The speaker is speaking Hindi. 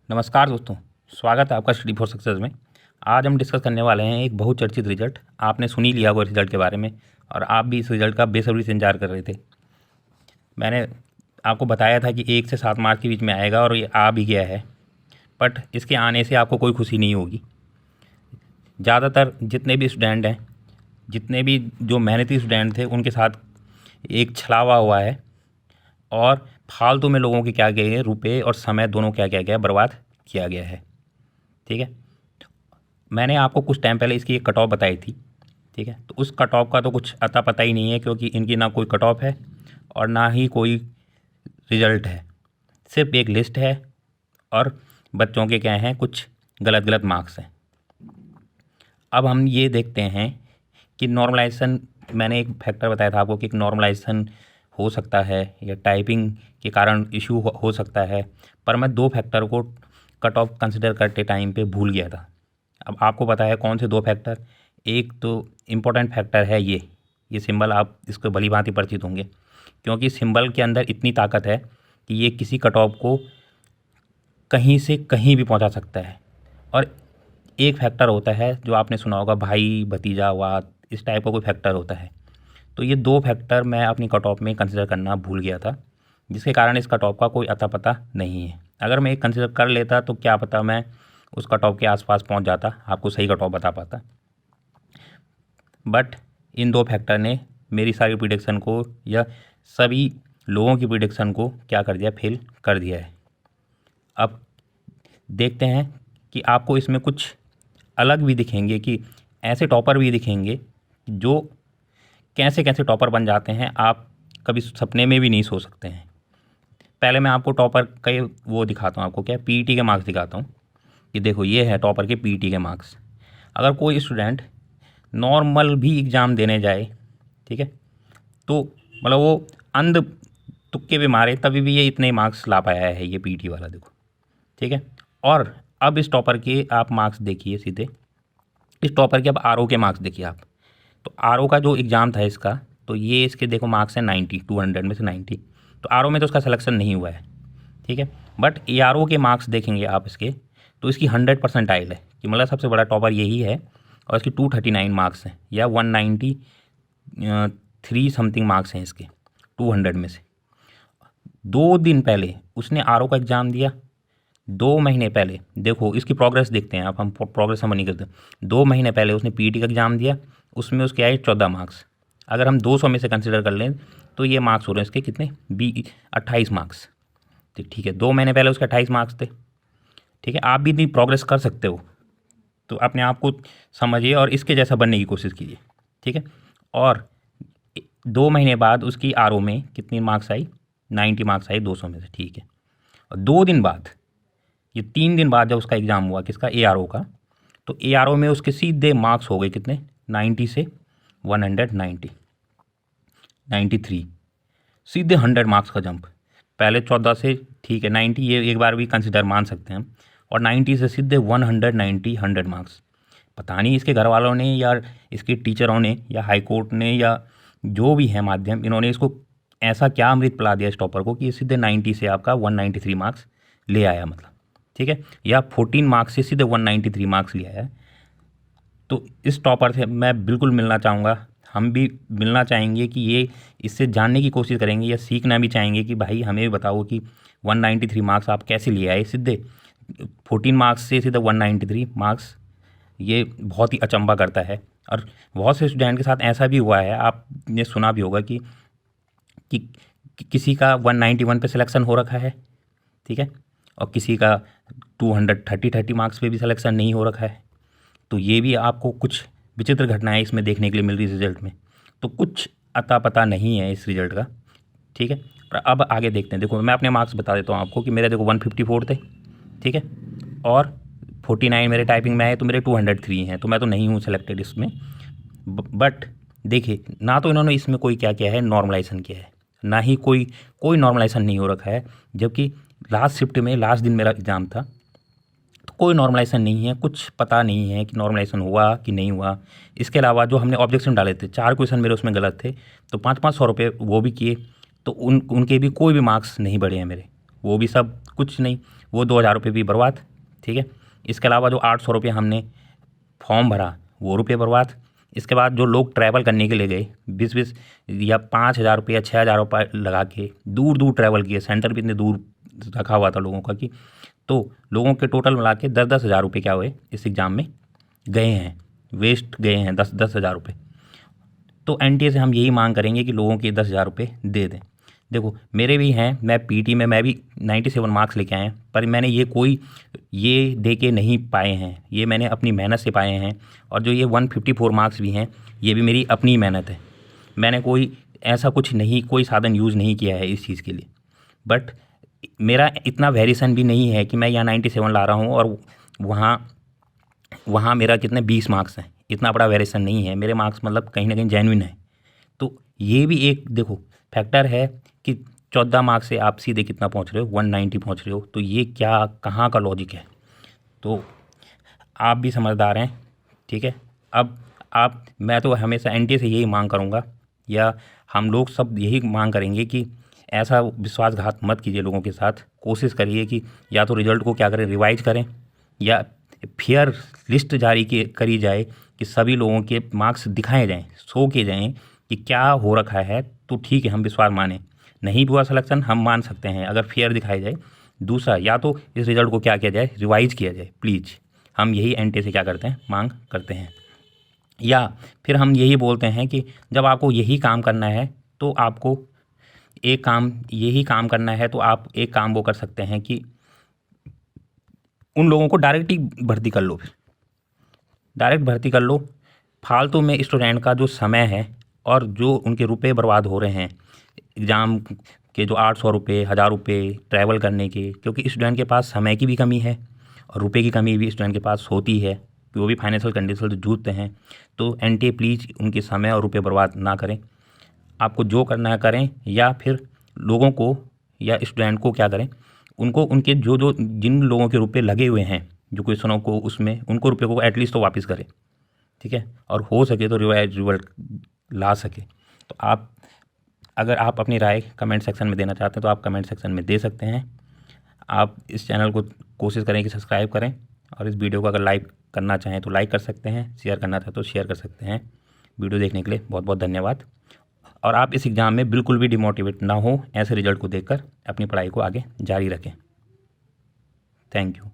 नमस्कार दोस्तों, स्वागत है आपका स्टडी फॉर सक्सेस में। आज हम डिस्कस करने वाले हैं एक बहुत चर्चित रिजल्ट। आपने सुन ही लिया होगा रिजल्ट के बारे में और आप भी इस रिजल्ट का बेसब्री से इंतजार कर रहे थे। मैंने आपको बताया था कि 1 से 7 मार्च के बीच में आएगा और ये आ भी गया है, बट इसके आने से आपको कोई खुशी नहीं होगी। ज़्यादातर जितने भी स्टूडेंट हैं, जितने भी जो मेहनती स्टूडेंट थे, उनके साथ एक छलावा हुआ है और फालतू में लोगों के क्या गए रुपए और समय दोनों क्या क्या गया बर्बाद किया गया है। ठीक है, मैंने आपको कुछ टाइम पहले इसकी एक कट ऑफ बताई थी। ठीक है, तो उस कट ऑफ का तो कुछ अता पता ही नहीं है, क्योंकि इनकी ना कोई कट ऑफ है और ना ही कोई रिज़ल्ट है। सिर्फ एक लिस्ट है और बच्चों के क्या हैं, कुछ गलत गलत मार्क्स हैं। अब हम ये देखते हैं कि नॉर्मलाइजेशन, मैंने एक फैक्टर बताया था आपको कि नॉर्मलाइजेशन हो सकता है या टाइपिंग के कारण इशू हो सकता है, पर मैं 2 फैक्टर को कट ऑफ कंसिडर करते टाइम पे भूल गया था। अब आपको पता है कौन से 2 फैक्टर। एक तो इम्पोर्टेंट फैक्टर है ये सिंबल, आप इसको भली भांति परिचित होंगे, क्योंकि सिंबल के अंदर इतनी ताकत है कि ये किसी कट ऑफ को कहीं से कहीं भी पहुंचा सकता है। और एक फैक्टर होता है जो आपने सुना होगा, भाई भतीजा वाद, इस टाइप का कोई फैक्टर होता है। तो ये 2 फैक्टर मैं अपनी कट ऑफ में कंसिडर करना भूल गया था, जिसके कारण इस कट ऑफ का कोई अता पता नहीं है। अगर मैं एक कंसिडर कर लेता तो क्या पता मैं उस कट ऑफ के आसपास पहुंच जाता, आपको सही कट ऑफ बता पाता। बट इन 2 फैक्टर ने मेरी सारी प्रिडिक्शन को या सभी लोगों की प्रिडिक्शन को क्या कर दिया, फेल कर दिया है। अब देखते हैं कि आपको इसमें कुछ अलग भी दिखेंगे, कि ऐसे टॉपर भी दिखेंगे जो कैसे कैसे टॉपर बन जाते हैं, आप कभी सपने में भी नहीं सोच सकते हैं। पहले मैं आपको टॉपर के वो दिखाता हूँ, आपको क्या पीईटी के मार्क्स दिखाता हूँ कि देखो ये है टॉपर के पीईटी के मार्क्स। अगर कोई स्टूडेंट नॉर्मल भी एग्ज़ाम देने जाए, ठीक है, तो मतलब वो अंध तुक्के भी मारे तभी भी ये इतने मार्क्स ला पाया है, ये पीईटी वाला देखो। ठीक है, और अब इस टॉपर के आप मार्क्स देखिए सीधे, इस टॉपर के अब आरओ के मार्क्स देखिए आप। तो आरओ का जो एग्ज़ाम था इसका, तो ये इसके देखो मार्क्स हैं 90, 200 में से 90। तो आरओ में तो उसका सिलेक्शन नहीं हुआ है। ठीक है, बट एआरओ के मार्क्स देखेंगे आप इसके, तो इसकी 100 परसेंटाइल है, कि मतलब सबसे बड़ा टॉपर यही है। और इसकी 239 मार्क्स हैं या 193 समथिंग मार्क्स हैं इसके 200 में से। 2 दिन पहले उसने आरओ का एग्ज़ाम दिया, 2 महीने पहले देखो इसकी प्रोग्रेस देखते हैं आप, हम प्रोग्रेस हम नहीं करते। 2 महीने पहले उसने पीईटी का एग्ज़ाम दिया, उसमें उसके आए 14 मार्क्स। अगर हम 200 में से कंसिडर कर लें तो ये मार्क्स हो रहे हैं इसके कितने, 28 मार्क्स। तो ठीक है, 2 महीने पहले उसके 28 मार्क्स थे। ठीक है, आप भी इतनी प्रोग्रेस कर सकते हो, तो अपने आप को समझिए और इसके जैसा बनने की कोशिश कीजिए। ठीक है, और 2 महीने बाद उसकी आरओ में कितनी मार्क्स आई, 90 मार्क्स आई 200 में से। ठीक है, और 2 दिन बाद, ये 3 दिन बाद जब उसका एग्ज़ाम हुआ किसका, एआरओ का, तो एआरओ में उसके सीधे मार्क्स हो गए कितने, 90 से 190, 93, सीधे 100 मार्क्स का जंप। पहले 14 से ठीक है 90, ये एक बार भी कंसिडर मान सकते हैं हम, और 90 से सीधे 190, 100 मार्क्स। पता नहीं इसके घर वालों ने या इसके टीचरों ने या हाई कोर्ट ने या जो भी है माध्यम, इन्होंने इसको ऐसा क्या अमृत पिला दिया इस टॉपर को कि सीधे 90 से आपका 193 मार्क्स ले आया, मतलब। ठीक है, या 14 मार्क्स से सीधे 193 मार्क्स ले आया। तो इस टॉपर से मैं बिल्कुल मिलना चाहूँगा, हम भी मिलना चाहेंगे कि ये इससे जानने की कोशिश करेंगे या सीखना भी चाहेंगे कि भाई हमें भी बताओ कि 193 मार्क्स आप कैसे ले आए सीधे 14 मार्क्स से सीधे 193 मार्क्स। ये बहुत ही अचंभा करता है। और बहुत से स्टूडेंट के साथ ऐसा भी हुआ है, आपने सुना भी होगा कि किसी का 191 पे सिलेक्शन हो रखा है, ठीक है, और किसी का 230 मार्क्स पे भी सिलेक्शन नहीं हो रखा है। तो ये भी आपको कुछ विचित्र घटनाएं इसमें देखने के लिए मिल रही है रिजल्ट में। तो कुछ अता पता नहीं है इस रिजल्ट का। ठीक है, और अब आगे देखते हैं। देखो मैं अपने मार्क्स बता देता हूँ आपको कि मेरे देखो 154 थे, ठीक है, और 49 मेरे टाइपिंग में आए, तो मेरे 203 हैं, तो मैं तो नहीं हूँ सिलेक्टेड इसमें। बट देखिए, ना तो इन्होंने इसमें कोई क्या किया है, नॉर्मलाइजेशन किया है, ना ही कोई नॉर्मलाइजेशन नहीं हो रखा है। जबकि लास्ट शिफ्ट में लास्ट दिन मेरा एग्ज़ाम था, तो कोई नॉर्मलाइजेशन नहीं है, कुछ पता नहीं है कि नॉर्मलाइजेशन हुआ कि नहीं हुआ। इसके अलावा जो हमने ऑब्जेक्शन डाले थे, 4 क्वेश्चन मेरे उसमें गलत थे, तो 500 रुपये वो भी किए, तो उनके भी कोई भी मार्क्स नहीं बढ़े हैं मेरे, वो भी सब कुछ नहीं। वो 2,000 रुपये भी बर्बाद। ठीक है, इसके अलावा जो 800 रुपये हमने फॉर्म भरा वो रुपये बर्बाद। इसके बाद जो लोग ट्रैवल करने के लिए गए 20-20 या 5,000 रुपये या 6,000 रुपये लगा के दूर दूर ट्रैवल किए, सेंटर भी इतने दूर रखा हुआ था लोगों का कि तो लोगों के टोटल मिला के 10-10 हज़ार रुपये क्या हुए इस एग्ज़ाम में गए हैं, वेस्ट गए हैं 10-10 हज़ार रुपये। तो एनटीए से हम यही मांग करेंगे कि लोगों के 10,000 रुपये दे दें। देखो मेरे भी हैं, मैं पीटी में मैं भी 97 मार्क्स लेके आए हैं, पर मैंने ये दे के नहीं पाए हैं, ये मैंने अपनी मेहनत से पाए हैं। और जो ये 154 मार्क्स भी हैं ये भी मेरी अपनी मेहनत है। मैंने कोई ऐसा कुछ नहीं, कोई साधन यूज़ नहीं किया है इस चीज़ के लिए। बट मेरा इतना वेरिएशन भी नहीं है कि मैं यहाँ 97 ला रहा हूँ और वहाँ मेरा कितने 20 मार्क्स हैं, इतना बड़ा वेरिएशन नहीं है। मेरे मार्क्स मतलब कहीं ना कहीं जेन्युइन है। तो ये भी एक देखो फैक्टर है कि 14 मार्क्स से आप सीधे कितना पहुँच रहे हो, 190 पहुँच रहे हो। तो ये क्या कहाँ का लॉजिक है? तो आप भी समझदार हैं, ठीक है। अब मैं तो हमेशा एनटीए से यही मांग करूँगा, या हम लोग सब यही मांग करेंगे कि ऐसा विश्वासघात मत कीजिए लोगों के साथ। कोशिश करिए कि या तो रिजल्ट को क्या करें, रिवाइज करें, या फेयर लिस्ट जारी करी जाए कि सभी लोगों के मार्क्स दिखाए जाएं, शो किए जाएं कि क्या हो रखा है। तो ठीक है, हम विश्वास माने, नहीं हुआ सिलेक्शन हम मान सकते हैं अगर फेयर दिखाई जाए। दूसरा, या तो इस रिज़ल्ट को क्या किया जाए, रिवाइज किया जाए प्लीज़। हम यही एनटीए से क्या करते हैं, मांग करते हैं। या फिर हम यही बोलते हैं कि जब आपको यही काम करना है तो आपको यही काम करना है, तो आप एक काम वो कर सकते हैं कि उन लोगों को डायरेक्ट ही भर्ती कर लो, फिर डायरेक्ट भर्ती कर लो। फालतू में स्टूडेंट का जो समय है और जो उनके रुपए बर्बाद हो रहे हैं एग्ज़ाम के, जो 800 रुपये 1,000 रुपये ट्रैवल करने के, क्योंकि स्टूडेंट के पास समय की भी कमी है और रुपए की कमी भी स्टूडेंट के पास होती है, कि वो भी फाइनेंशियल कंडीशन से जूझते हैं। तो एनटीए प्लीज़ उनके समय और रुपए बर्बाद ना करें। आपको जो करना है करें, या फिर लोगों को या स्टूडेंट को क्या करें, उनको उनके जो जिन लोगों के रुपए लगे हुए हैं जो क्वेश्चनों को, उसमें उनको रुपए को एटलीस्ट तो वापस करें, ठीक है। और हो सके तो रिजल्ट ला सके। तो अगर आप अपनी राय कमेंट सेक्शन में देना चाहते हैं तो आप कमेंट सेक्शन में दे सकते हैं। आप इस चैनल को कोशिश करें कि सब्सक्राइब करें, और इस वीडियो को अगर लाइक करना चाहें तो लाइक कर सकते हैं, शेयर करना चाहें तो शेयर कर सकते हैं। वीडियो देखने के लिए बहुत बहुत धन्यवाद। और आप इस एग्ज़ाम में बिल्कुल भी डिमोटिवेट ना हो, ऐसे रिजल्ट को देखकर अपनी पढ़ाई को आगे जारी रखें। Thank you.